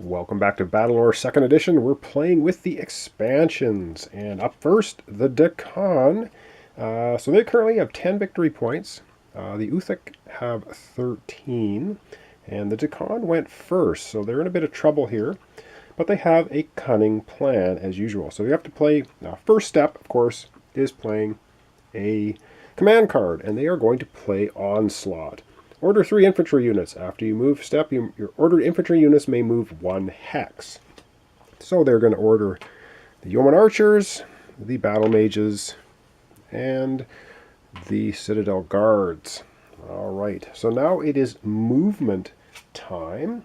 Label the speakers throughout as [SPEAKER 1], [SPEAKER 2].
[SPEAKER 1] Welcome back to BattleLore 2nd Edition. We're playing with the expansions. And up first, the Deccan. So they currently have 10 victory points. The Uthuk have 13. And the Deccan went first, so they're in a bit of trouble here. But they have a cunning plan, as usual. So you have to play, first step, of course, is playing a command card. And they are going to play Onslaught. Order 3 infantry units. After you move step, your ordered infantry units may move 1 hex. So they're going to order the yeoman archers, the battle mages, and the citadel guards. Alright, so now it is movement time.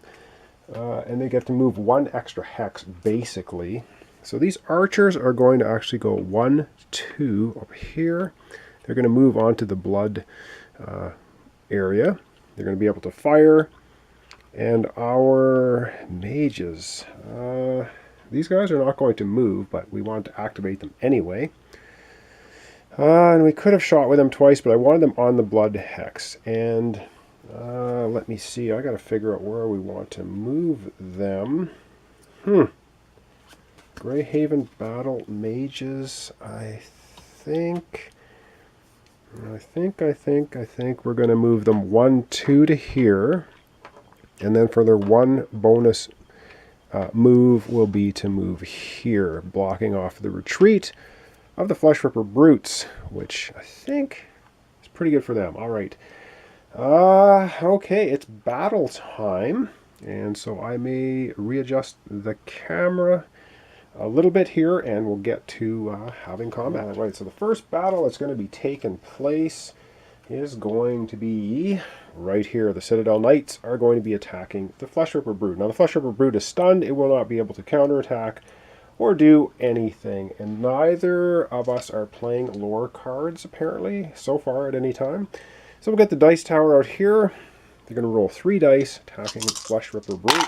[SPEAKER 1] And they get to move 1 extra hex, basically. So these archers are going to actually go 1, 2 over here. They're going to move on to the blood area. They're going to be able to fire. And our mages, these guys are not going to move, but we want to activate them anyway. And we could have shot with them twice, but I wanted them on the blood hex. And let me see, I got to figure out where we want to move them. Greyhaven battle mages, I think we're going to move them 1, 2 to here. And then for their 1 bonus move will be to move here, blocking off the retreat of the Flesh Ripper Brutes, which I think is pretty good for them. All right. Okay, it's battle time. And so I may readjust the camera a little bit here, and we'll get to having combat. All right, so the first battle that's going to be taking place is going to be right here. The Citadel Knights are going to be attacking the Flesh Ripper Brood. Now, the Flesh Ripper Brood is stunned. It will not be able to counterattack or do anything. And neither of us are playing lore cards, apparently, so far at any time. So we'll get the dice tower out here. They're going to roll 3 dice, attacking Flesh Ripper Brood.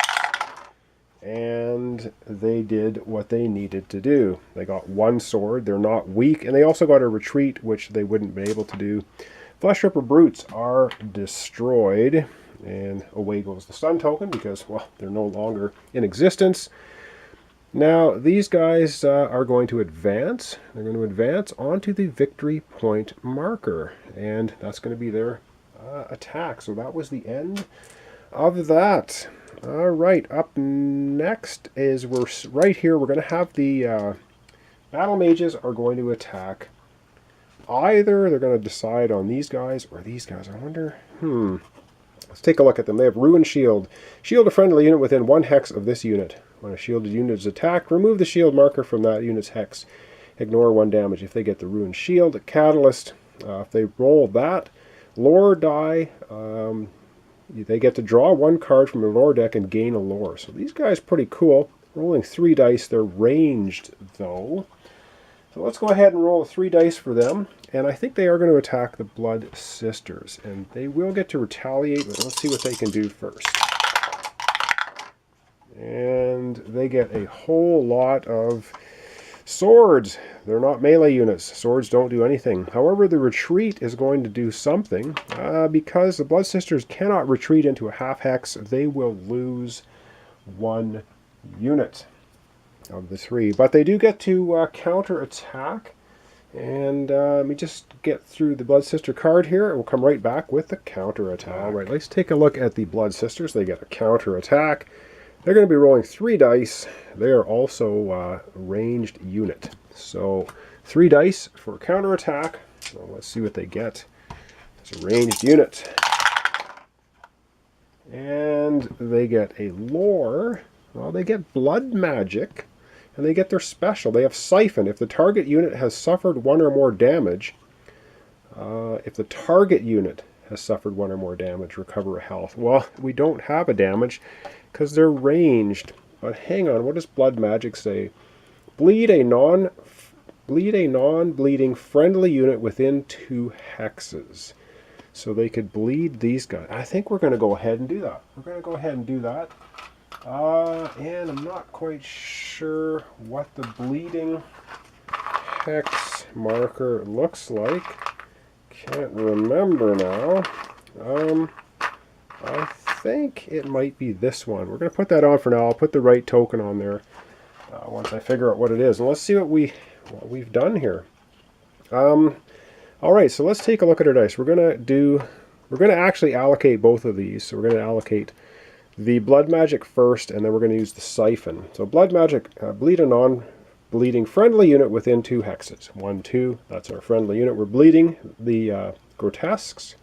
[SPEAKER 1] And they did what they needed to do. They got 1 sword. They're not weak. And they also got a retreat, which they wouldn't be able to do. Flesh Ripper Brutes are destroyed. And away goes the stun token because, well, they're no longer in existence. Now, these guys are going to advance. They're going to advance onto the victory point marker. And that's going to be their attack. So that was the end of that. All right, up next is we're right here. We're going to have the battle mages are going to attack. Either they're going to decide on these guys or these guys. I wonder. Let's take a look at them. They have Ruined Shield. Shield a friendly unit within 1 hex of this unit. When a shielded unit is attacked, remove the shield marker from that unit's hex. Ignore 1 damage if they get the Ruined Shield. A Catalyst. If they roll that lore die. They get to draw 1 card from a lore deck and gain a lore. So these guys are pretty cool. Rolling 3 dice. They're ranged, though. So let's go ahead and roll 3 dice for them. And I think they are going to attack the Blood Sisters. And they will get to retaliate, but let's see what they can do first. And they get a whole lot of swords. They're not melee units. Swords don't do anything. However, the retreat is going to do something. Because the Blood Sisters cannot retreat into a half hex, they will lose 1 unit of the 3. But they do get to counter attack. And let me just get through the Blood Sister card here. And we'll come right back with the counter attack. All right, let's take a look at the Blood Sisters. They get a counter attack. They're going to be rolling 3 dice. They are also a ranged unit. So 3 dice for counterattack. So let's see what they get. It's a ranged unit. And they get a lore. Well, they get blood magic. And they get their special. They have Siphon. If the target unit has suffered 1 or more damage, recover a health. Well, we don't have a damage because they're ranged. But hang on, what does blood magic say? Bleed a non-bleeding friendly unit within 2 hexes. So they could bleed these guys. I think we're going to go ahead and do that. And I'm not quite sure what the bleeding hex marker looks like. Can't remember now. I think it might be this one. We're going to put that on for now. I'll put the right token on there once I figure out what it is. And let's see what we've done here. All right, so let's take a look at our dice. We're going to actually allocate both of these. So we're going to allocate the Blood Magic first, and then we're going to use the Siphon. So Blood Magic, bleed a non-bleeding friendly unit within 2 hexes. 1, 2, that's our friendly unit. We're bleeding the Grotesques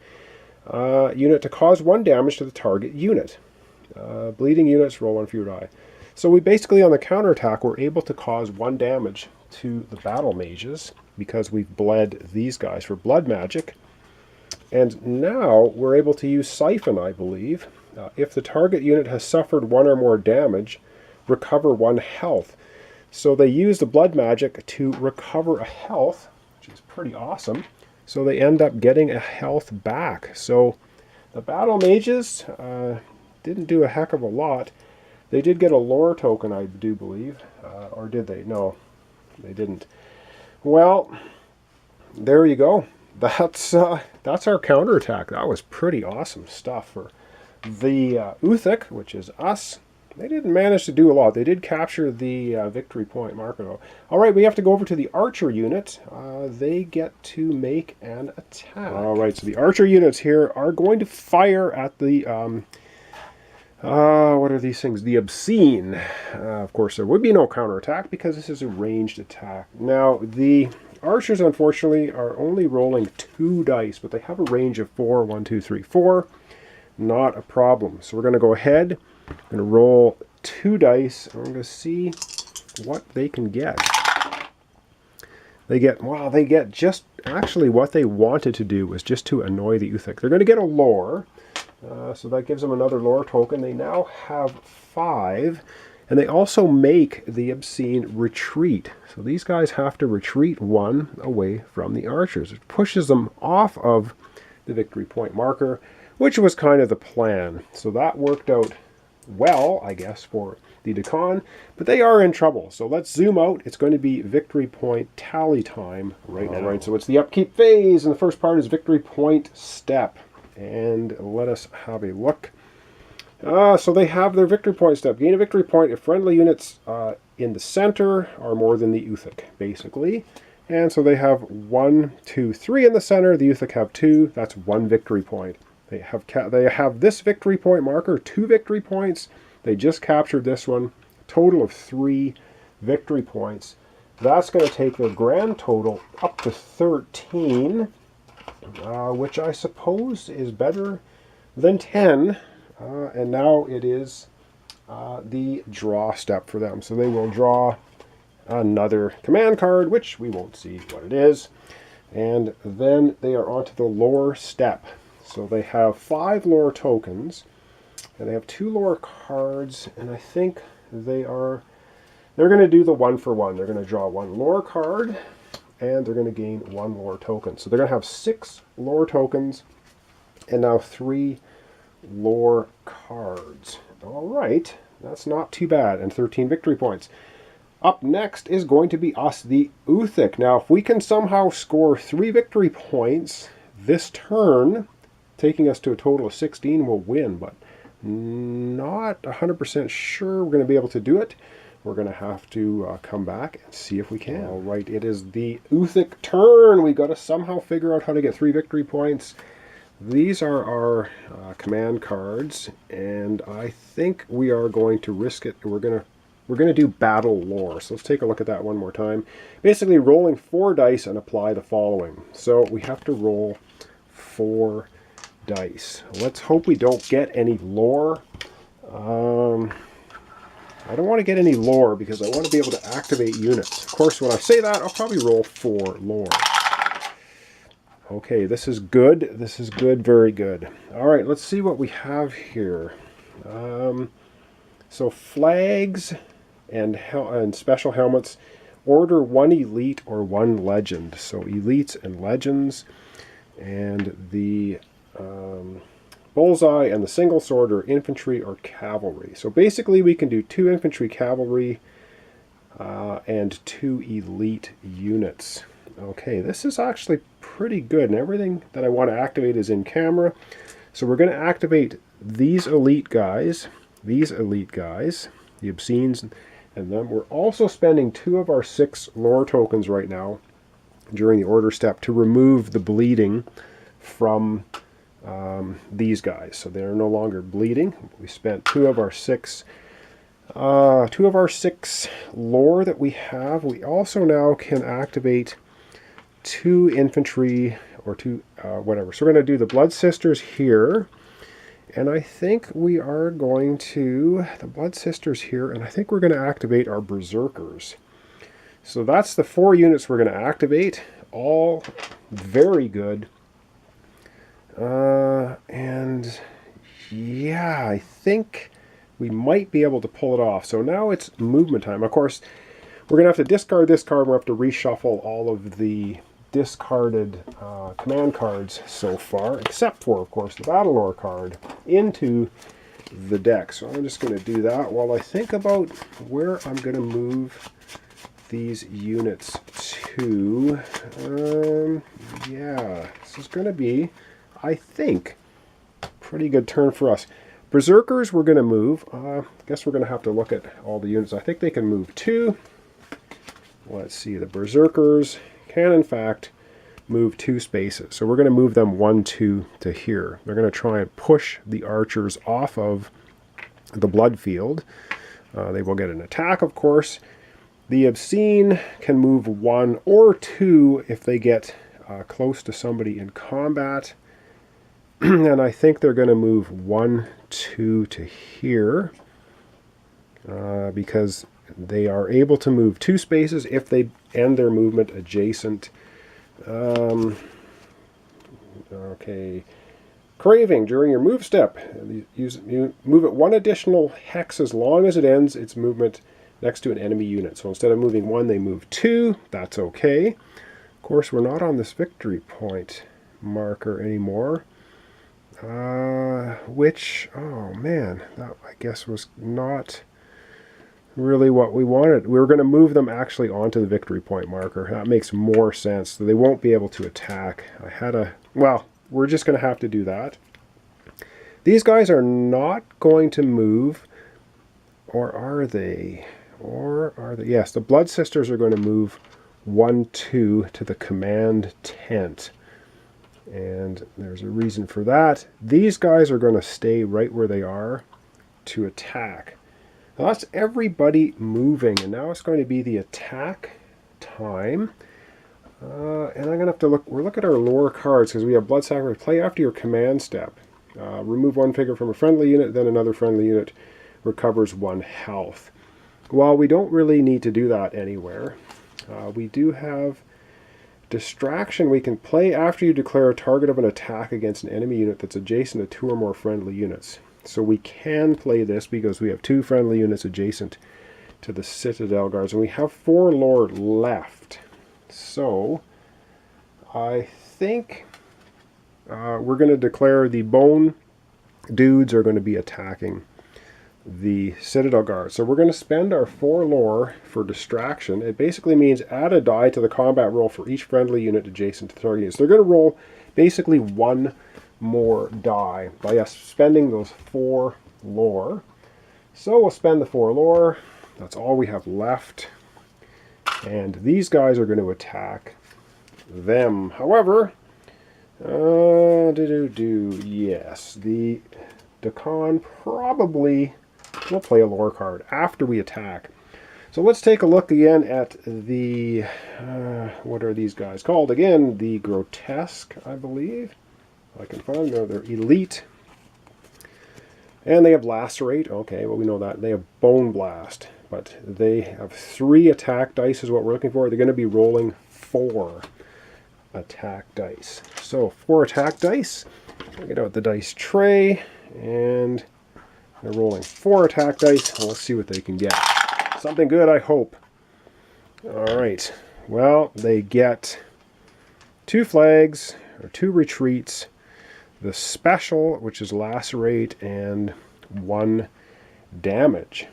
[SPEAKER 1] unit to cause 1 damage to the target unit. Bleeding units roll 1 fewer die. So we basically, on the counterattack, we're able to cause 1 damage to the Battle Mages because we've bled these guys for Blood Magic. And now we're able to use Siphon, I believe. If the target unit has suffered 1 or more damage, recover 1 health. So they use the Blood Magic to recover a health, which is pretty awesome. So they end up getting a health back. So the Battle Mages didn't do a heck of a lot. They did get a lore token, I do believe. Or did they? No, they didn't. Well, there you go. That's our counterattack. That was pretty awesome stuff for the Uthuk, which is us. They didn't manage to do a lot. They did capture the victory point marker, though. All right, we have to go over to the archer unit. They get to make an attack. All right, so the archer units here are going to fire at the, what are these things? The Obscene. Of course, there would be no counterattack because this is a ranged attack. Now, the archers, unfortunately, are only rolling 2 dice, but they have a range of 4. 1, 2, 3, 4. Not a problem. So we're going to go ahead. I'm going to roll 2 dice, and we're going to see what they can get. They get just, actually what they wanted to do was just to annoy the Uthuk. They're going to get a lore, so that gives them another lore token. They now have 5, and they also make the Obscene retreat. So these guys have to retreat 1 away from the archers. It pushes them off of the victory point marker, which was kind of the plan. So that worked out well, I guess, for the Dakan, but they are in trouble. So let's zoom out. It's going to be victory point tally time right now. All right, so it's the upkeep phase, and the first part is victory point step. And let us have a look. So they have their victory point step. Gain a victory point if friendly units in the center are more than the Uthuk, basically. And so they have 1, 2, 3 in the center. The Uthuk have 2. That's 1 victory point. They have this victory point marker, 2 victory points. They just captured this one. Total of 3 victory points. That's going to take their grand total up to 13, which I suppose is better than 10. And now it is the draw step for them. So they will draw another command card, which we won't see what it is. And then they are onto the lore step. So they have 5 lore tokens, and they have 2 lore cards, and I think they're going to do the 1-for-1. They're going to draw 1 lore card, and they're going to gain 1 lore token. So they're going to have 6 lore tokens, and now 3 lore cards. All right, that's not too bad, and 13 victory points. Up next is going to be us, the Uthuk. Now, if we can somehow score 3 victory points this turn, taking us to a total of 16, we'll win, but not 100% sure we're going to be able to do it. We're going to have to come back and see if we can. All right, it is the Uthuk turn. We've got to somehow figure out how to get 3 victory points. These are our command cards, and I think we are going to risk it. We're going to do BattleLore. So let's take a look at that one more time. Basically, rolling 4 dice and apply the following. So we have to roll 4 dice. Let's hope we don't get any lore. I don't want to get any lore because I want to be able to activate units. Of course, when I say that, I'll probably roll 4 lore. Okay, this is good. This is good, very good. All right, let's see what we have here. So flags and special helmets, order 1 elite or 1 legend. So elites and legends, and the bullseye and the single sword are infantry or cavalry. So basically we can do 2 infantry cavalry and 2 elite units. Okay, this is actually pretty good, and everything that I want to activate is in camera. So we're going to activate these elite guys, the Obscenes, and them. We're also spending 2 of our 6 lore tokens right now during the order step to remove the bleeding from these guys. So they're no longer bleeding. We spent 2 of our 6 lore that we have. We also now can activate 2 infantry or 2 whatever. So we're going to do the Blood Sisters here. And I think we are going to, the Blood Sisters here, and I think we're going to activate our Berserkers. So that's the 4 units we're going to activate. All very good. And yeah, I think we might be able to pull it off. So now it's movement time. Of course, we're going to have to discard this card. We'll have to reshuffle all of the discarded command cards so far, except for, of course, the BattleLore card, into the deck. So I'm just going to do that while I think about where I'm going to move these units to. Yeah, this is going to be, I think, a pretty good turn for us. Berserkers we're going to move. I guess we're going to have to look at all the units. I think they can move 2. Let's see, the Berserkers can in fact move 2 spaces. So we're going to move them 1, 2 to here. They're going to try and push the archers off of the blood field. They will get an attack, of course. The Obscene can move 1 or 2 if they get close to somebody in combat. And I think they're going to move 1, 2 to here because they are able to move 2 spaces if they end their movement adjacent. Okay. Craving during your move step. You move it 1 additional hex as long as it ends its movement next to an enemy unit. So instead of moving 1, they move 2. That's okay. Of course, we're not on this victory point marker anymore. Which, oh man, that I guess was not really what we wanted. We were going to move them actually onto the victory point marker. That makes more sense. So they won't be able to attack. Well, we're just going to have to do that. These guys are not going to move, or are they? Yes, the Blood Sisters are going to move 1, 2 to the command tent. And there's a reason for that. These guys are going to stay right where they are to attack. Now that's everybody moving, and now it's going to be the attack time. And I'm going to have to look, we'll look at our lore cards because we have Blood Sacrifice. Play after your command step. Remove 1 figure from a friendly unit, then another friendly unit recovers 1 health. Well, we don't really need to do that anywhere. We do have Distraction. We can play after you declare a target of an attack against an enemy unit that's adjacent to 2 or more friendly units. So we can play this because we have 2 friendly units adjacent to the Citadel Guards, and we have 4 lore left. So I think we're going to declare the Bone dudes are going to be attacking the Citadel Guard. So we're going to spend our 4 lore for distraction. It basically means add a die to the combat roll for each friendly unit adjacent to the target unit. So they're going to roll basically 1 more die by us spending those 4 lore. So we'll spend the 4 lore. That's all we have left. And these guys are going to attack them. However, yes, the Dakan probably will play a lore card after we attack. So let's take a look again at the, what are these guys called? Again, the Grotesque, I believe. I can find them. They're elite. And they have Lacerate. Okay, well we know that. They have Bone Blast. But they have 3 attack dice is what we're looking for. They're going to be rolling 4 attack dice. So 4 attack dice. I'll get out the dice tray. And they're rolling 4 attack dice. Let's see what they can get. Something good, I hope. Alright. Well, they get 2 flags, or 2 retreats, the special, which is Lacerate, and 1 damage.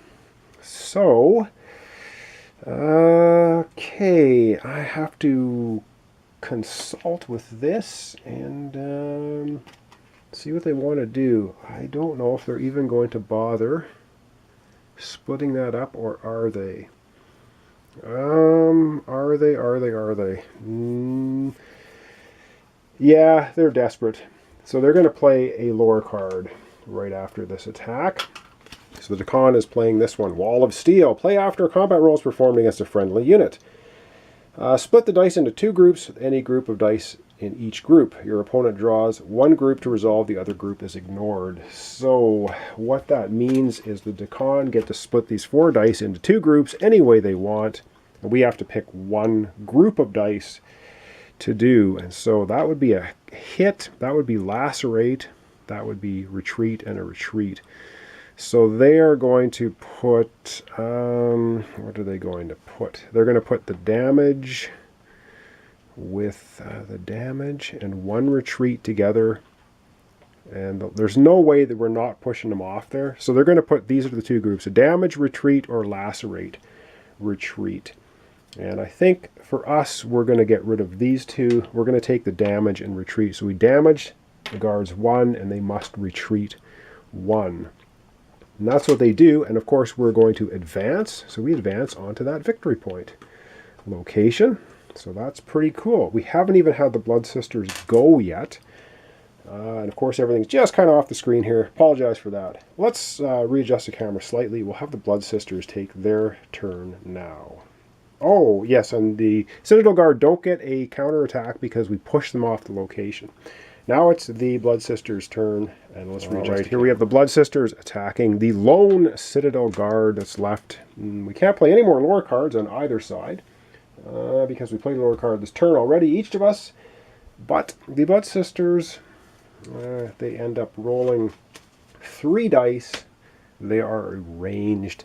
[SPEAKER 1] So, okay, I have to consult with this, and see what they want to do. I don't know if they're even going to bother splitting that up, or are they? Are they? Yeah, they're desperate. So they're going to play a lore card right after this attack. So the Decon is playing this one, Wall of Steel. Play after a combat roll is performed against a friendly unit. Split the dice into 2 groups, with any group of dice in each group. Your opponent draws 1 group to resolve, the other group is ignored. So what that means is the Decon get to split these 4 dice into 2 groups any way they want. And we have to pick 1 group of dice to do. And so that would be a hit, that would be lacerate, that would be retreat, and a retreat. So they are going to put, what are they going to put? They're going to put the damage with the damage and 1 retreat together. And there's no way that we're not pushing them off there. So they're going to put, these are the 2 groups, a damage retreat or lacerate retreat. And I think for us, we're going to get rid of these 2. We're going to take the damage and retreat. So we damage the guards 1 and they must retreat 1. And that's what they do, and of course we're going to advance, so we advance onto that victory point location. So that's pretty cool. We haven't even had the Blood Sisters go yet. And of course everything's just kind of off the screen here. Apologize for that. Let's readjust the camera slightly. We'll have the Blood Sisters take their turn now. Oh, yes, and the Citadel Guard don't get a counterattack because we push them off the location. Now it's the Blood Sisters' turn, and let's read right here. We have the Blood Sisters attacking the lone Citadel Guard that's left. We can't play any more lore cards on either side because we played a lore card this turn already, each of us. But the Blood Sisters, they end up rolling 3 dice. They are a ranged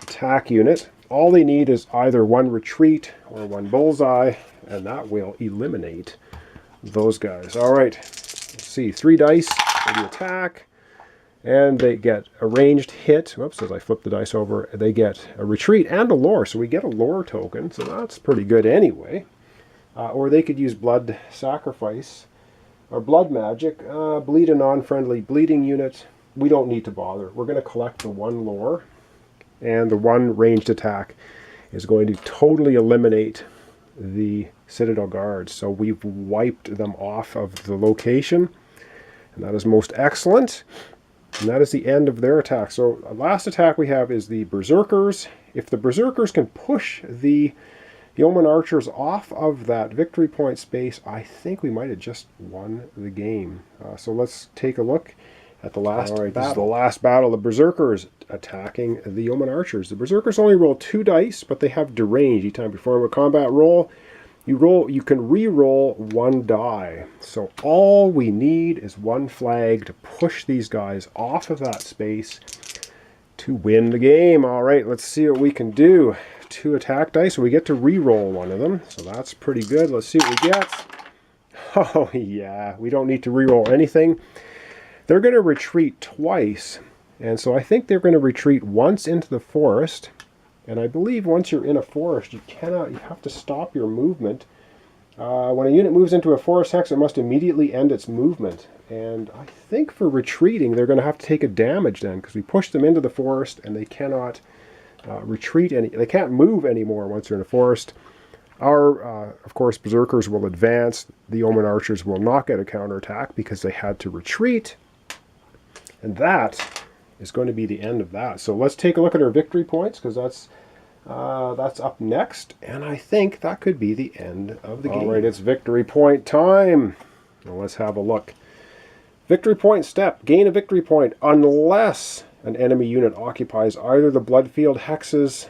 [SPEAKER 1] attack unit. All they need is either 1 retreat or 1 bullseye, and that will eliminate those guys. All right. Let's see, 3 dice for the attack, and they get a ranged hit. Whoops, as I flip the dice over, they get a retreat and a lore, so we get a lore token, so that's pretty good anyway. Or they could use blood sacrifice or blood magic, bleed a non-friendly bleeding unit. We don't need to bother. We're going to collect the 1 lore, and the 1 ranged attack is going to totally eliminate the Citadel Guards. So we've wiped them off of the location, and that is most excellent. And that is the end of their attack. So the last attack we have is the Berserkers. If the Berserkers can push the Yeoman Archers off of that victory point space, I think we might have just won the game. So let's take a look at the last battle. This is the last battle. The Berserkers attacking the Yeoman Archers. The Berserkers only roll 2 dice, but they have derange. Each time you perform a combat roll, you can re-roll 1 die. So all we need is 1 flag to push these guys off of that space to win the game. All right, let's see what we can do. 2 attack dice, so we get to re-roll 1 of them. So that's pretty good. Let's see what we get. Oh yeah, we don't need to re-roll anything. They're going to retreat twice, and so I think they're going to retreat once into the forest, and I believe once you're in a forest, you have to stop your movement. When a unit moves into a forest hex, it must immediately end its movement, and I think for retreating, they're going to have to take a damage then, because we pushed them into the forest, and they cannot retreat they can't move anymore once they're in a forest. Our, of course, Berserkers will advance. The Yeoman Archers will not get a counterattack because they had to retreat. And that is going to be the end of that. So let's take a look at our victory points, because that's up next. And I think that could be the end of the game. All right, it's victory point time. Now let's have a look. Victory point step. Gain a victory point unless an enemy unit occupies either the Bloodfield hexes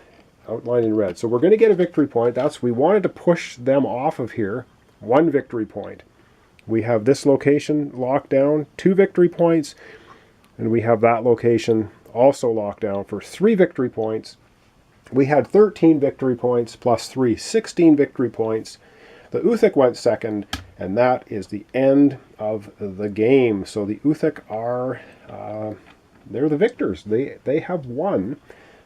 [SPEAKER 1] outlined in red. So we're going to get a victory point. We wanted to push them off of here. 1 victory point. We have this location locked down, 2 victory points. And we have that location also locked down for 3 victory points. We had 13 victory points plus 3, 16 victory points. The Uthuk went second, and that is the end of the game. So the Uthuk are, they're the victors. They have won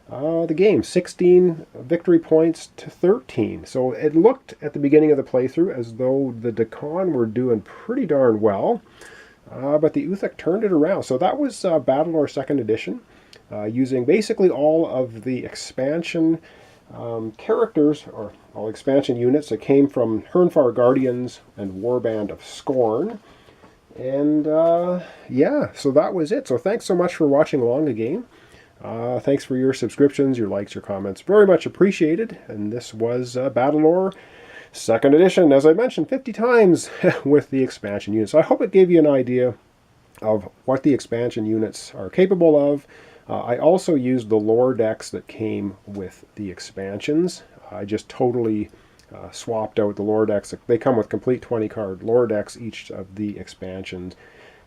[SPEAKER 1] the game, 16 victory points to 13. So it looked at the beginning of the playthrough as though the Decon were doing pretty darn well. but the Uthuk turned it around. So that was BattleLore 2nd Edition, using basically all of the expansion characters, or all expansion units that came from Hernfar Guardians and Warband of Scorn. And yeah, so that was it. So thanks so much for watching along the game. Thanks for your subscriptions, your likes, your comments. Very much appreciated. And this was BattleLore 2nd Edition, as I mentioned 50 times, with the expansion units. So I hope it gave you an idea of what the expansion units are capable of. I also used the lore decks that came with the expansions. I just totally swapped out the lore decks. They come with complete 20-card lore decks, each of the expansion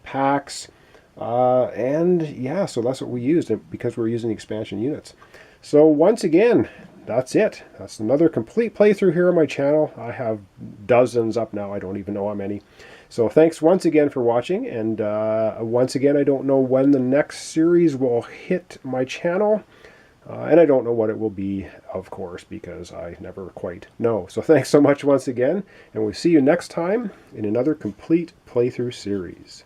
[SPEAKER 1] packs. And yeah, so that's what we used because we're using the expansion units. So once again, that's it. That's another complete playthrough here on my channel. I have dozens up now. I don't even know how many. So thanks once again for watching. And once again, I don't know when the next series will hit my channel. And I don't know what it will be, of course, because I never quite know. So thanks so much once again. And we'll see you next time in another complete playthrough series.